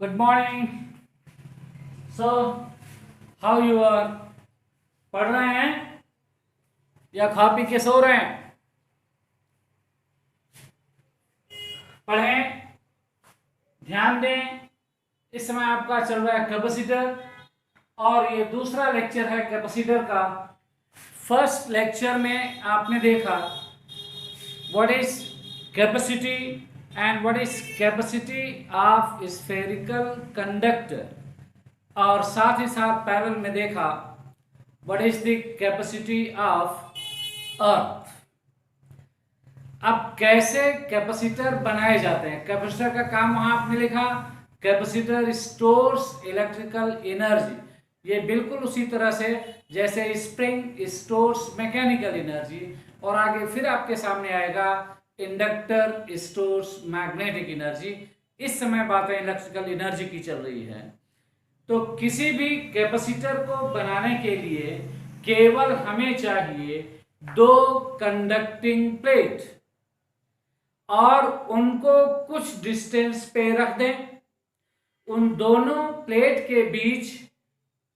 Good morning. So, how you are? पढ़ रहे हैं या खा पी के सो रहे हैं? पढ़ें, ध्यान दें। इस समय आपका चल रहा है कैपेसिटर और ये दूसरा लेक्चर है कैपेसिटर का। फर्स्ट लेक्चर में आपने देखा what is capacity and what is capacity of spherical conductor, और साथ ही साथ पैरेलल में देखा what is the capacity of अर्थ। अब कैसे कैपेसिटर बनाए जाते हैं, कैपेसिटर का काम वहां आपने लिखा कैपेसिटर स्टोर्स इलेक्ट्रिकल एनर्जी। ये बिल्कुल उसी तरह से जैसे स्प्रिंग स्टोर्स मैकेनिकल एनर्जी, और आगे फिर आपके सामने आएगा इंडक्टर स्टोर्स मैग्नेटिक एनर्जी। इस समय बातें इलेक्ट्रिकल एनर्जी की चल रही है। तो किसी भी कैपेसिटर को बनाने के लिए केवल हमें चाहिए दो कंडक्टिंग प्लेट, और उनको कुछ डिस्टेंस पे रख दें। उन दोनों प्लेट के बीच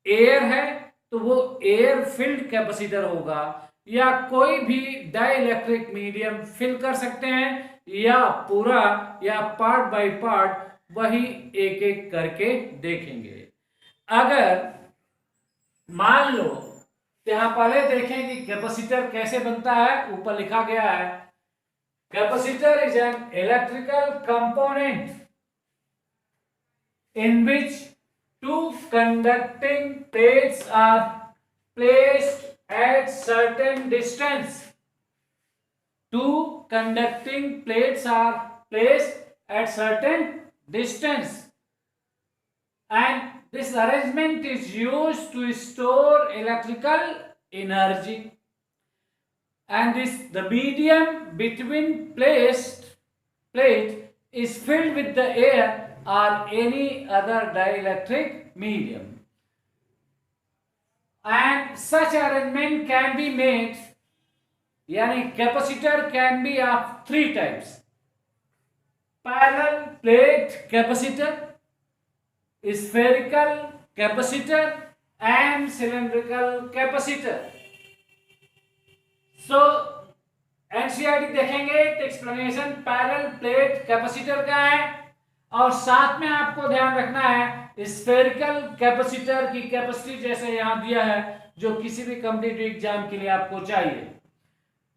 एयर है तो वो एयर फिल्ड कैपेसिटर होगा, या कोई भी डाइलेक्ट्रिक मीडियम फिल कर सकते हैं, या पूरा या पार्ट बाय पार्ट वही एक एक करके देखेंगे। अगर मान लो तो यहां पहले देखें कि कैपेसिटर कैसे बनता है। ऊपर लिखा गया है capacitor is an electrical component in which two conducting plates are placed at certain distance. Two conducting plates are placed at certain distance, and this arrangement is used to store electrical energy, and the medium between plate is filled with the air or any other dielectric medium, and such arrangement can be made, yani capacitor can be of three types: parallel plate capacitor, spherical capacitor and cylindrical capacitor. So NCERT देखेंगे तो explanation parallel plate capacitor का है, और साथ में आपको ध्यान रखना है स्फेरिकल कैपेसिटर की कैपेसिटी जैसे यहां दिया है, जो किसी भी कॉम्पिटिटिव एग्जाम के लिए आपको चाहिए।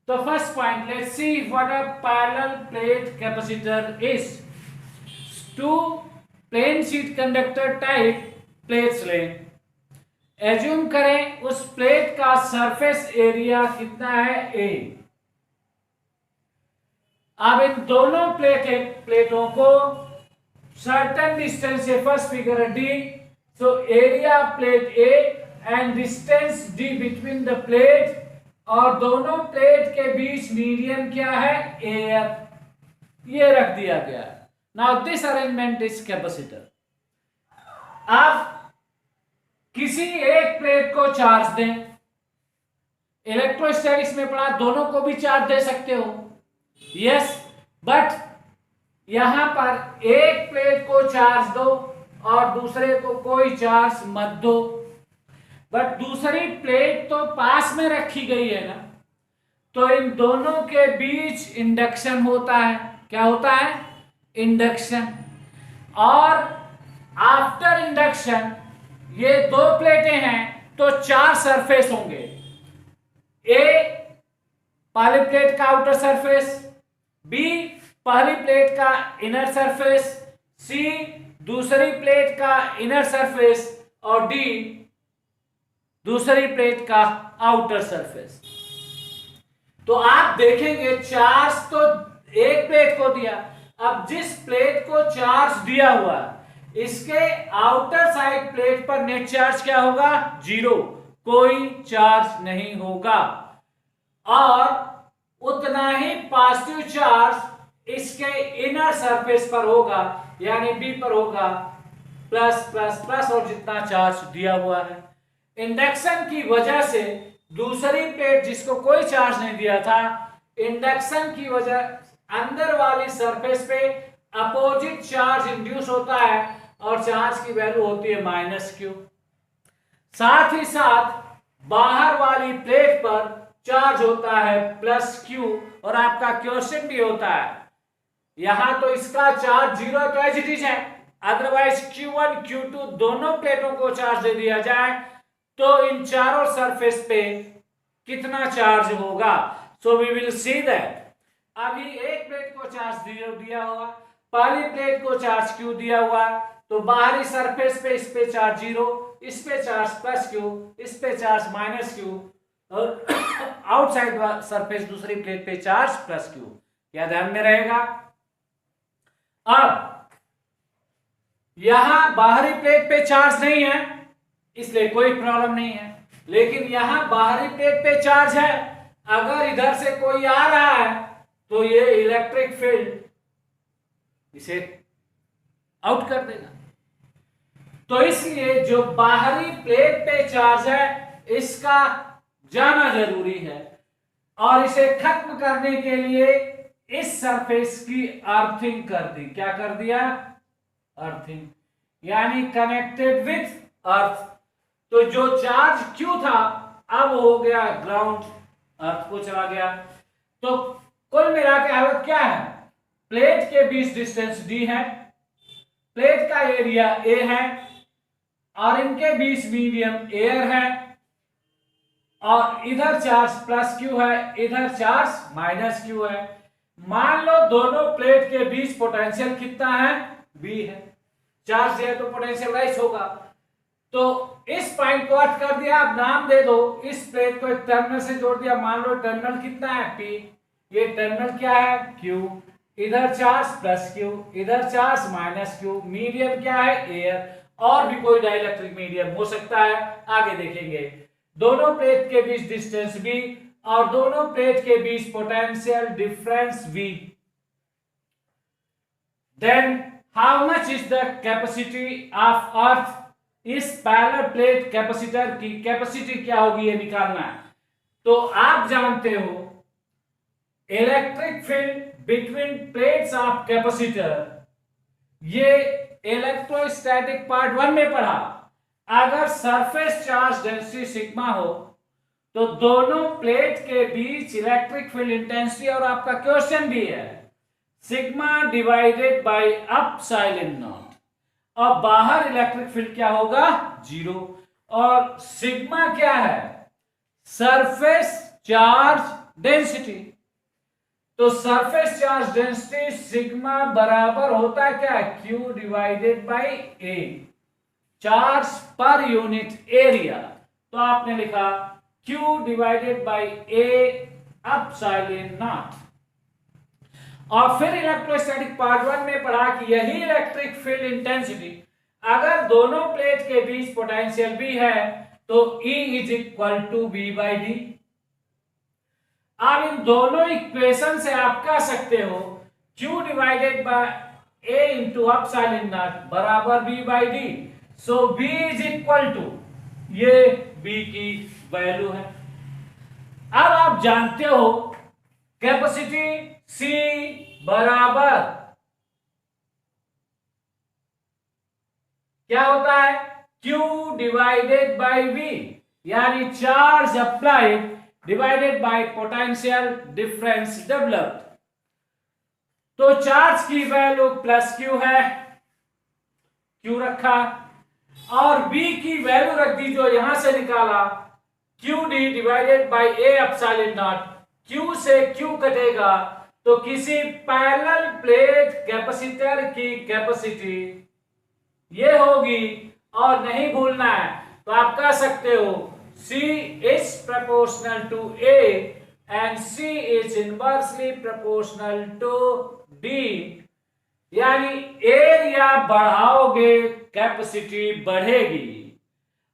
तो first point, let's see what a parallel plate capacitor is. Two plane sheet conductor type plates लें। एज्यूम करें उस प्लेट का सरफेस एरिया कितना है, ए। अब इन दोनों प्लेटों को सर्टेन डिस्टेंस से, फर्स्ट फिगर है D, so area plate A and distance D between the plate, और दोनों प्लेट के बीच मीडियम क्या है, एयर, ये रख दिया गया। Now this arrangement is capacitor. अब किसी एक प्लेट को चार्ज दें। इलेक्ट्रोस्टैटिक्स में पढ़ा दोनों को भी चार्ज दे सकते हो, यस, बट यहां पर एक प्लेट को चार्ज दो और दूसरे को कोई चार्ज मत दो। बट दूसरी प्लेट तो पास में रखी गई है ना, तो इन दोनों के बीच इंडक्शन होता है। क्या होता है, इंडक्शन। और आफ्टर इंडक्शन ये दो प्लेटें हैं तो चार सरफेस होंगे। ए पहली प्लेट का आउटर सरफेस, बी पहली प्लेट का इनर सरफेस, सी दूसरी प्लेट का इनर सरफेस, और डी दूसरी प्लेट का आउटर सरफेस। तो आप देखेंगे चार्ज तो एक प्लेट को दिया। अब जिस प्लेट को चार्ज दिया हुआ इसके आउटर साइड प्लेट पर नेट चार्ज क्या होगा, जीरो, कोई चार्ज नहीं होगा। और उतना ही पॉजिटिव चार्ज इसके इनर सरफेस पर होगा, यानी बी पर होगा, प्लस प्लस प्लस, और जितना चार्ज दिया हुआ है। इंडक्शन की वजह से दूसरी प्लेट जिसको कोई चार्ज नहीं दिया था, इंडक्शन की वजह अंदर वाली सरफेस पे अपोजिट चार्ज इंड्यूस होता है, और चार्ज की वैल्यू होती है -q। साथ ही साथ बाहर वाली प्लेट पर चार्ज होता है +q, और आपका क्वेश्चन भी होता है यहां तो इसका चार्ज 0 तो एज इट इज है, अदरवाइज Q1 Q2 दोनों प्लेटों को चार्ज दे दिया जाए तो इन चारों सरफेस पे कितना चार्ज होगा। So we will see that. अभी एक प्लेट को चार्ज दिया हुआ, पहली प्लेट को चार्ज Q दिया हुआ, तो बाहरी सरफेस पे इस पे चार्ज 0, इस पे चार्ज +q, इस पे चार्ज -q, और आउटसाइड सरफेस दूसरी प्लेट पे चार्ज +q। क्या ध्यान में रहेगा? अब यहां बाहरी प्लेट पे चार्ज नहीं है इसलिए कोई प्रॉब्लम नहीं है, लेकिन यहां बाहरी प्लेट पे चार्ज है, अगर इधर से कोई आ रहा है तो ये इलेक्ट्रिक फील्ड इसे आउट कर देगा। तो इसलिए जो बाहरी प्लेट पे चार्ज है इसका जाना जरूरी है, और इसे खत्म करने के लिए इस सरफेस की अर्थिंग कर दी। क्या कर दिया? अर्थिंग, यानी कनेक्टेड विथ अर्थ। तो जो चार्ज Q था अब हो गया ग्राउंड, अर्थ को चला गया। तो कुल मिला के हालत क्या है? प्लेट के बीच डिस्टेंस d है, प्लेट का एरिया a है, और इनके बीच मीडियम एयर है, और इधर चार्ज +q है, इधर चार्ज -q है। मान लो दोनों प्लेट के बीच पोटेंशियल कितना है? b है। चार्ज है तो पोटेंशियल राइज होगा। तो इस पॉइंट को अर्थ कर दिया, अब नाम दे दो, इस प्लेट को एक टर्मिनल से जोड़ दिया, मान लो टर्मिनल कितना है? p। ये टर्मिनल क्या है? q। इधर चार्ज +q, इधर चार्ज -q, मीडियम क्या है? एयर। और भी कोई डाइलेक्ट्रिक मीडियम हो सकता है, आगे देखेंगे। दोनों प्लेट के बीच डिस्टेंस b और दोनों प्लेट के बीच potential difference v। Then how much is the capacity of earth? इस पैरेलल प्लेट कैपेसिटर की कैपेसिटी क्या होगी ये निकालना है। तो आप जानते हो electric field between plates of capacitor, ये इलेक्ट्रोस्टैटिक पार्ट 1 में पढ़ा। अगर सरफेस चार्ज डेंसिटी सिग्मा हो तो दोनों प्लेट के बीच इलेक्ट्रिक फील्ड इंटेंसिटी, और आपका क्वेश्चन भी है, sigma divided by epsilon not, और बाहर इलेक्ट्रिक फील्ड क्या होगा? 0। और सिग्मा क्या है? Surface charge density. तो सरफेस चार्ज डेंसिटी सिग्मा बराबर होता है क्या? Q divided by A, charge per unit area. तो आपने लिखा Q divided by A epsilon not. और फिर इलेक्ट्रोस्टैटिक पार्ट 1 में पढ़ा कि यही इलेक्ट्रिक फील्ड इंटेंसिटी अगर दोनों प्लेट के बीच पोटेंशियल B है तो E is equal to V/D। अब इन दोनों इक्वेशन से आप कह सकते हो Q divided by A into epsilon not बराबर V/D। So B is equal to, ये B की वैल्यू है। अब आप जानते हो कैपेसिटी C बराबर क्या होता है? Q डिवाइडेड बाय V, यानी charge applied divided by potential difference developed. तो चार्ज की वैल्यू +q है, Q रखा, और B की वैल्यू रख दी जो यहां से निकाला, QD divided by A epsilon not. Q से Q कटेगा तो किसी पैरेलल प्लेट कैपेसिटर की कैपेसिटी ये होगी, और नहीं भूलना है तो आप कह सकते हो C is proportional to A and C is inversely proportional to D, यानी एरिया बढ़ाओगे कैपेसिटी बढ़ेगी,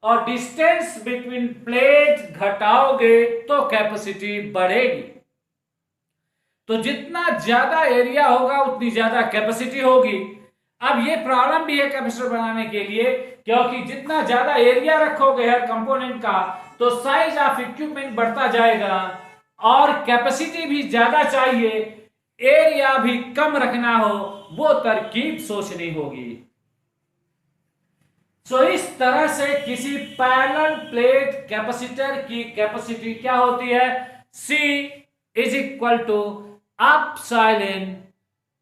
और डिस्टेंस बिटवीन प्लेट घटाओगे तो कैपेसिटी बढ़ेगी। तो जितना ज्यादा एरिया होगा उतनी ज्यादा कैपेसिटी होगी। अब ये प्रॉब्लम भी है कैपेसिटर बनाने के लिए, क्योंकि जितना ज्यादा एरिया रखोगे हर कंपोनेंट का तो साइज ऑफ इक्विपमेंट बढ़ता जाएगा, और कैपेसिटी भी ज्यादा चाहिए, एरिया भी कम रखना हो वो तरकीब सोचनी होगी। सो इस तरह से किसी पैरेलल प्लेट कैपेसिटर की कैपेसिटी क्या होती है, C is equal to epsilon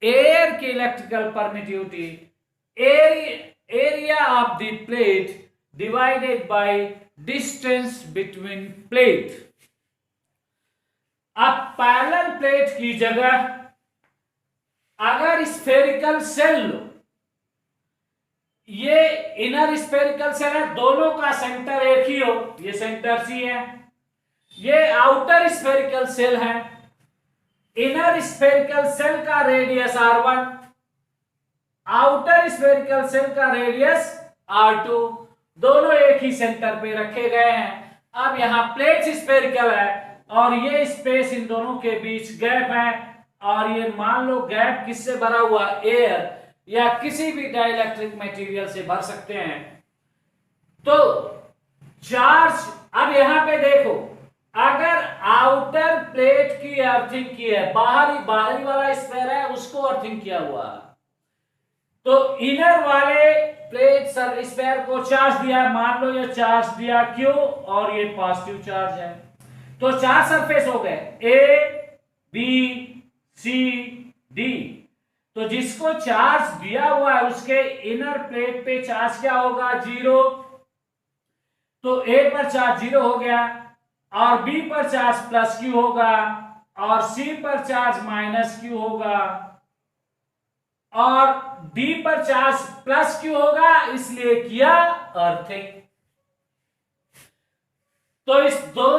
air की electrical permittivity area of the plate divided by distance between plate. अब पैरेलल प्लेट की जगह अगर स्फेरिकल सेल लो, ये इनर स्फेरिकल सेल है, दोनों का सेंटर एक ही हो, ये सेंटर सी है, ये आउटर स्फेरिकल सेल है, इनर स्फेरिकल सेल का radius r1, outer spherical shell का रेडियस r2, दोनों एक ही सेंटर पे रखे गए हैं। अब यहां प्लेट स्फेरिकल है और ये स्पेस इन दोनों के बीच गैप है, और ये मान लो गैप किससे भरा हुआ, एयर या किसी भी डाइलेक्ट्रिक मटेरियल से भर सकते हैं। तो चार्ज, अब यहां पे देखो, अगर आउटर प्लेट की अर्थिंग की है, बाहरी वाला स्फेयर है उसको अर्थिंग किया हुआ है, तो इनर वाले प्लेट स्फेयर को चार्ज दिया, मान लो ये चार्ज दिया Q और ये पॉजिटिव चार्ज है, तो चार सरफेस हो गए A, B, C, D। तो जिसको चार्ज दिया हुआ है उसके इनर प्लेट पे चार्ज क्या होगा, 0, तो A पर चार्ज 0 हो गया, और B पर चार्ज प्लस Q होगा, और C पर चार्ज माइनस Q होगा, और D पर चार्ज प्लस Q होगा, इसलिए किया अर्थिंग। तो इस दो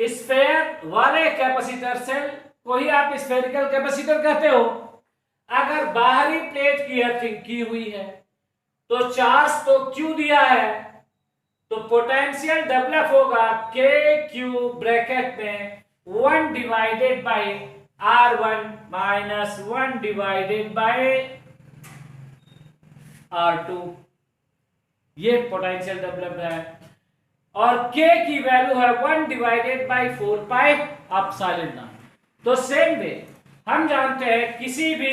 स्फेयर वाले कैपेसिटर सेल को ही आप स्फेरिकल कैपेसिटर कहते हो। अगर बाहरी प्लेट की अर्थिंग की हुई है तो चार्ज तो Q दिया है, तो पोटेंशियल डेवलप होगा KQ ब्रैकेट में 1 divided by R1 minus 1 divided by R2, ये पोटेंशियल डेवलप है, और K की वैल्यू है 1 divided by 4 pi epsilon not. तो सेम वे हम जानते हैं किसी भी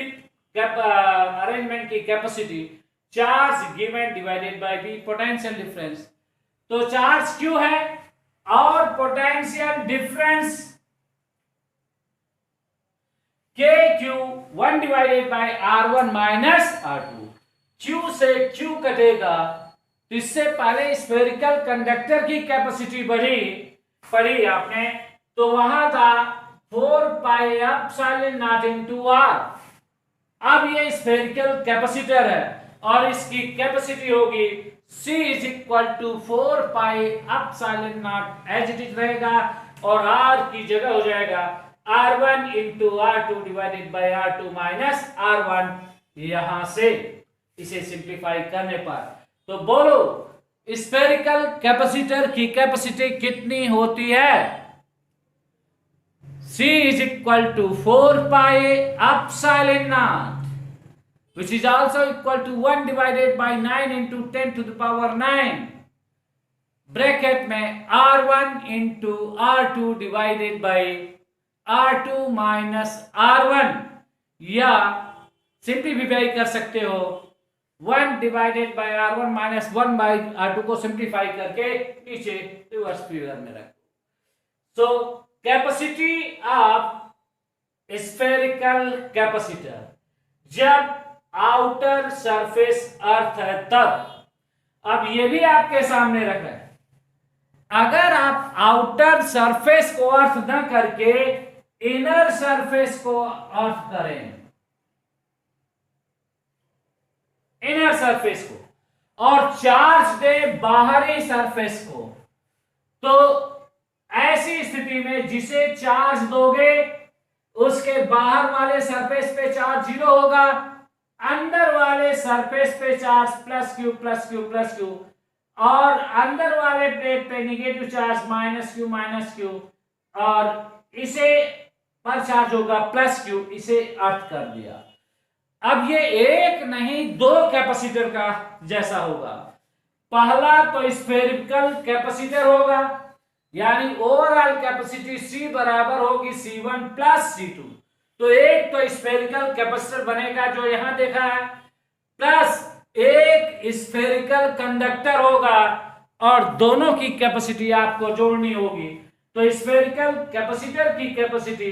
अरेंजमेंट की capacity charge given divided by B, potential difference, तो चार्ज Q है और potential difference KQ 1 divided by R1 minus R2। Q से Q कटेगा, तो इससे पहले स्फेरिकल कंडक्टर की कैपेसिटी पढ़ी आपने, तो वहां था 4 pi epsilon not into R। अब ये स्फेरिकल कैपेसिटर है और इसकी कैपेसिटी होगी C is equal to 4 pi epsilon not, as it is रहेगा, और R की जगह हो जाएगा R1 into R2 divided by R2 minus R1। यहां से इसे सिंप्लीफाई करने पर तो बोलो स्फेरिकल कैपेसिटर की कैपेसिटी कितनी होती है, C is equal to 4 pi epsilon naught, which is also equal to 1 divided by 9 into 10 to the power 9, bracket में R1 into R2 divided by R2 minus R1, या सिंप्लीफाई कर सकते हो 1 divided by R1 minus 1 bye R2 को simplify करके नीचे reverse figure में रखो। सो कैपेसिटी ऑफ स्फेरिकल कैपेसिटर जब आउटर सरफेस अर्थ है तब। अब ये भी आपके सामने रख रहे हैं, अगर आप आउटर सरफेस को अर्थ न करके इनर सरफेस को अर्थ करें, इनर सरफेस को, और चार्ज दे बाहरी सरफेस को, तो ऐसी स्थिति में जिसे चार्ज दोगे उसके बाहर वाले सरफेस पे चार्ज 0 होगा, अंदर वाले सरफेस पे charge plus Q plus Q plus Q, और अंदर वाले प्लेट पे निगेटिव चार्ज माइनस क्यू, और इसे पर चार्ज होगा प्लस क्यू, इसे अर्थ कर दिया। अब ये एक नहीं दो कैपेसिटर का जैसा होगा। पहला तो स्फेरिकल कैपेसिटर होगा, यानी ओवरऑल कैपेसिटी C बराबर होगी C1 प्लस C2। तो एक तो स्फेरिकल कैपेसिटर बनेगा जो यहां देखा है, प्लस एक स्फेरिकल कंडक्टर होगा और दोनों की कैपेसिटी आपको जोड़नी होगी। तो स्फेरिकल कैपेसिटर की capacity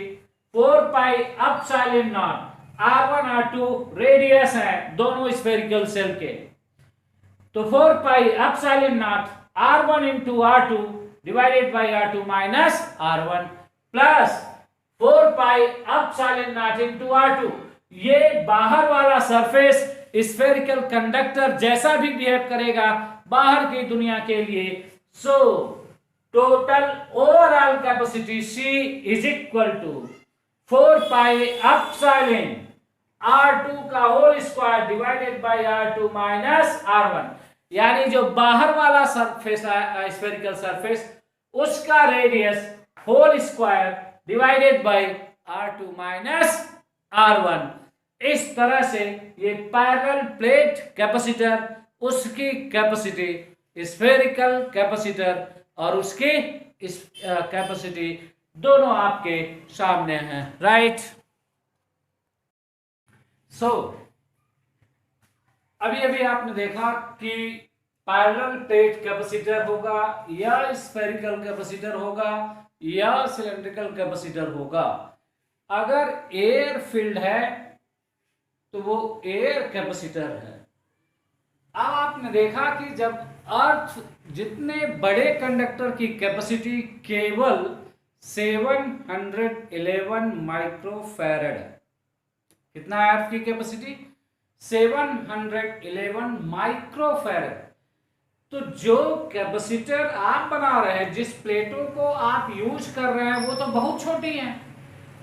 4 pi epsilon not R1 R2 radius है दोनों स्फेरिकल सेल के। तो 4 pi epsilon not R1 into R2 divided by R2 minus R1 plus 4 pi epsilon not into R2। ये बाहर वाला सरफेस स्फेरिकल कंडक्टर जैसा भी बिहेव करेगा बाहर की दुनिया के लिए। So total overall capacity C is equal to 4 pi epsilon R2 का whole square divided by R2 minus R1। यानी जो बाहर वाला सरफेस है स्फेरिकल सरफेस उसका radius whole square divided by R2 minus R1। इस तरह से ये पैरेलल प्लेट कैपेसिटर, उसकी कैपेसिटी स्फेरिकल कैपेसिटर और उसकी कैपेसिटी दोनों आपके सामने हैं, राइट। सो अभी अभी आपने देखा कि पैरेलल प्लेट कैपेसिटर होगा या स्फेरिकल कैपेसिटर होगा या सिलेंड्रिकल कैपेसिटर होगा। अगर एयर फील्ड है तो वो एयर कैपेसिटर है। अब आपने देखा कि जब अर्थ जितने बड़े कंडक्टर की कैपेसिटी केवल 711 माइक्रोफैरड है। कितना है अर्थ की कैपेसिटी? 711 माइक्रोफैरड। तो जो कैपेसिटर आप बना रहे हैं, जिस प्लेटों को आप यूज कर रहे हैं, वो तो बहुत छोटी हैं,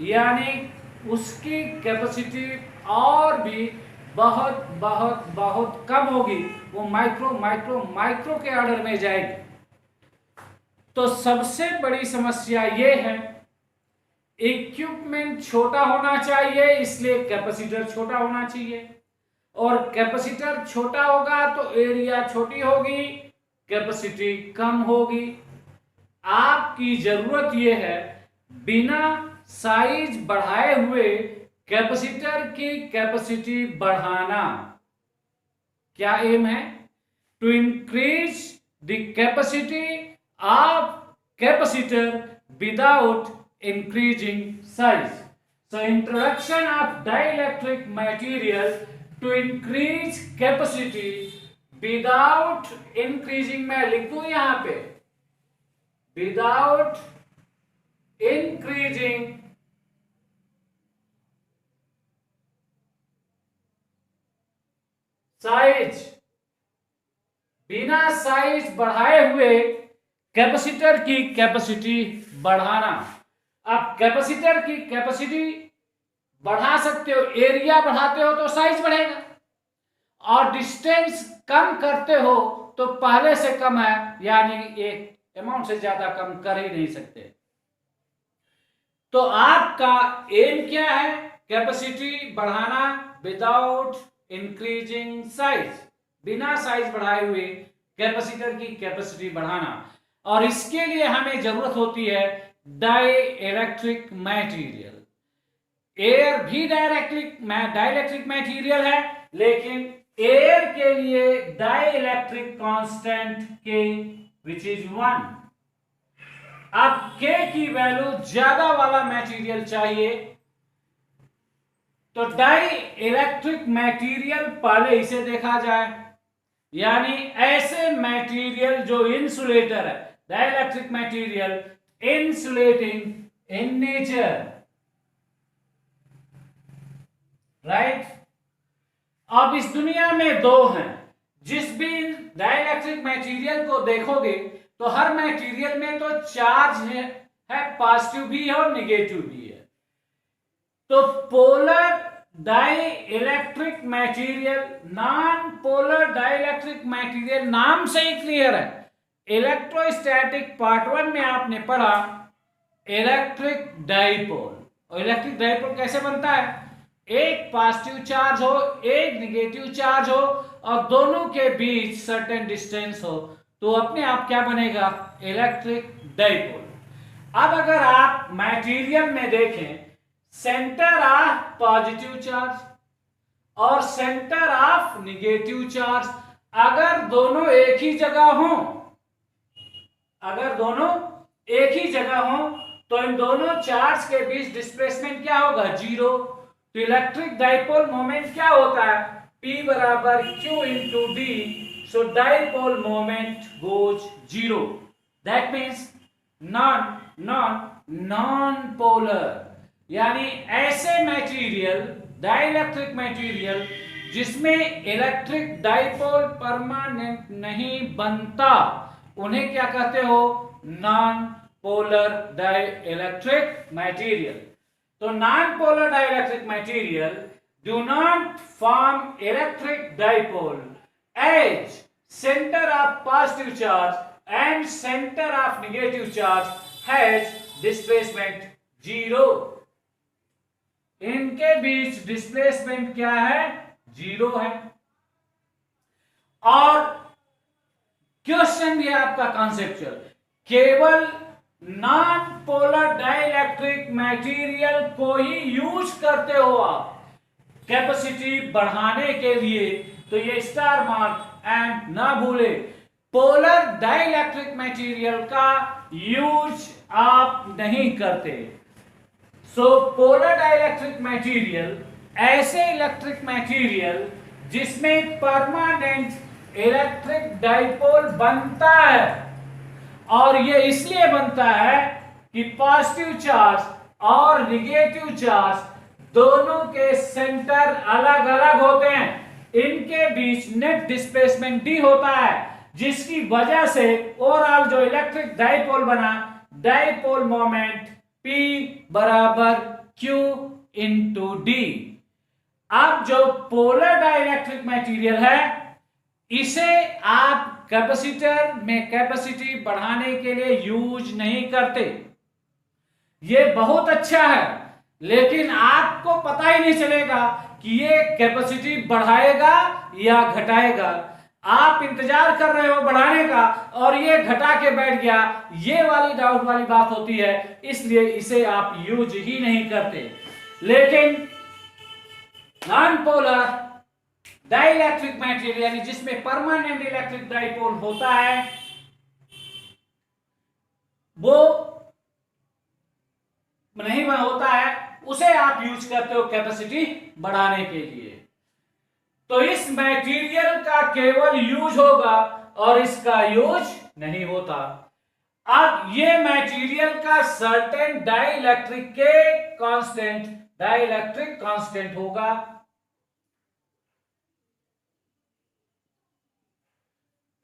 यानी उसकी कैपेसिटी और भी बहुत बहुत बहुत कम होगी, वो माइक्रो माइक्रो माइक्रो के ऑर्डर में जाएगी। तो सबसे बड़ी समस्या ये है इक्विपमेंट छोटा होना चाहिए, इसलिए कैपेसिटर छोटा होना चाहिए, और कैपेसिटर छोटा होगा तो एरिया छोटी होगी, कैपेसिटी कम होगी। आपकी जरूरत यह है बिना साइज बढ़ाए हुए कैपेसिटर की कैपेसिटी बढ़ाना। क्या एम है? To increase the capacity of capacitor without increasing size. So introduction of dielectric material to increase capacity without increasing, मैं लिख दूं यहां पे, विदाउट इंक्रीजिंग साइज, बिना साइज बढ़ाए हुए कैपेसिटर की कैपेसिटी बढ़ाना। अब कैपेसिटर की कैपेसिटी बढ़ा सकते हो, एरिया बढ़ाते हो तो साइज बढ़ेगा, और डिस्टेंस कम करते हो तो पहले से कम है, यानी एक अमाउंट से ज्यादा कम कर ही नहीं सकते। तो आपका एम क्या है? कैपेसिटी बढ़ाना विदाउट इंक्रीजिंग साइज, बिना साइज बढ़ाए हुए कैपेसिटर की कैपेसिटी बढ़ाना। और इसके लिए हमें जरूरत होती है डाइलेक्ट्रिक मटेरियल। एयर भी डाइलेक्ट्रिक मटेरियल है, लेकिन एयर के लिए डाइलेक्ट्रिक कांस्टेंट के विच इज 1। अब के की वैल्यू ज्यादा वाला मटेरियल चाहिए, तो डाई इलेक्ट्रिक मटेरियल पहले इसे देखा जाए, यानी ऐसे मटेरियल जो इंसुलेटर है, dielectric material insulating in nature, right. अब इस दुनिया में दो हैं, जिस भी डाइलेक्ट्रिक मटेरियल को देखोगे तो हर मटेरियल में तो चार्ज है पॉजिटिव भी है और निगेटिव भी है। तो polar dielectric material, non polar dielectric material, नाम से ही क्लियर है। इलेक्ट्रोस्टैटिक पार्ट 1 में आपने पढ़ा इलेक्ट्रिक डाइपोल, और इलेक्ट्रिक डाइपोल कैसे बनता है? एक पॉजिटिव चार्ज हो, एक निगेटिव चार्ज हो, और दोनों के बीच सर्टेन डिस्टेंस हो, तो अपने आप क्या बनेगा? Electric dipole. अब अगर आप मटेरियल में देखें, सेंटर ऑफ पॉजिटिव चार्ज और सेंटर ऑफ निगेटिव चार्ज। अगर दोनों एक ही जगह हो, अगर दोनों एक ही जगह हो तो इन दोनों चार्ज के बीच डिस्प्लेसमेंट क्या होगा? जीरो। तो इलेक्ट्रिक डाइपोल मोमेंट क्या होता है? P बराबर Q into D. So dipole moment goes zero. That means non polar, यानी ऐसे मटेरियल, डाइलेक्ट्रिक मटेरियल जिसमें इलेक्ट्रिक डाइपोल परमानेंट नहीं बनता, उन्हें क्या कहते हो? Non polar dielectric material. तो non polar dielectric material do not form electric dipole as center of positive charge and center of negative charge has displacement zero। इनके बीच displacement क्या है? जीरो है। और क्वेश्चन भी है आपका कॉन्सेप्चुअल, केवल नॉन पोलर डाइलेक्ट्रिक मटेरियल को ही यूज करते हो आप कैपेसिटी बढ़ाने के लिए, तो ये स्टार मार्क एंड ना भूले, पोलर डाइलेक्ट्रिक मटेरियल का यूज आप नहीं करते। सो पोलर डाइलेक्ट्रिक मटेरियल ऐसे इलेक्ट्रिक मटेरियल जिसमें परमानेंट इलेक्ट्रिक डाइपोल बनता है, और ये इसलिए बनता है कि पॉजिटिव चार्ज और निगेटिव चार्ज दोनों के सेंटर अलग अलग होते हैं, इनके बीच नेट डिस्प्लेसमेंट डी होता है, जिसकी वजह से ओवरऑल जो इलेक्ट्रिक डाइपोल बना, डाइपोल मोमेंट P बराबर Q इंटू डी। अब जो पोलर डाइलेक्ट्रिक मटेरियल है, इसे आप कैपेसिटर में कैपेसिटी बढ़ाने के लिए यूज नहीं करते। ये बहुत अच्छा है, लेकिन आपको पता ही नहीं चलेगा कि ये कैपेसिटी बढ़ाएगा या घटाएगा। आप इंतजार कर रहे हो बढ़ाने का और ये घटा के बैठ गया, ये वाली डाउट वाली बात होती है, इसलिए इसे आप यूज ही नहीं करते। लेकिन नॉन पोलर डाइलेक्ट्रिक मटेरियल यानी जिसमें परमानेंट इलेक्ट्रिक डाइपोल होता है, वो नहीं होता है, उसे आप यूज करते हो कैपेसिटी बढ़ाने के लिए। तो इस मटेरियल का केवल यूज होगा और इसका यूज नहीं होता। अब ये मटेरियल का सर्टेन डाइलेक्ट्रिक कांस्टेंट होगा।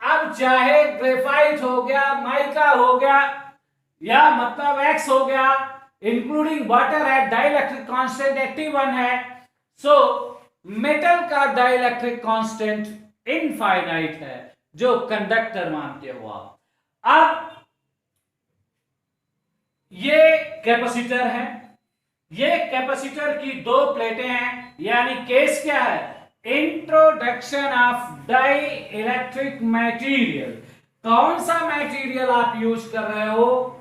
अब चाहे ग्रेफाइट हो गया, माइका हो गया, या मतलब एक्स हो गया, including water at dielectric constant T1 है। सो मेटल का डाइलेक्ट्रिक कांस्टेंट इनफाइनाइट है, जो कंडक्टर मानते हो आप। अब ये कैपेसिटर है, ये कैपेसिटर की दो प्लेटें हैं, यानी केस क्या है? Introduction of dielectric material. कौन सा मटेरियल आप यूज कर रहे हो?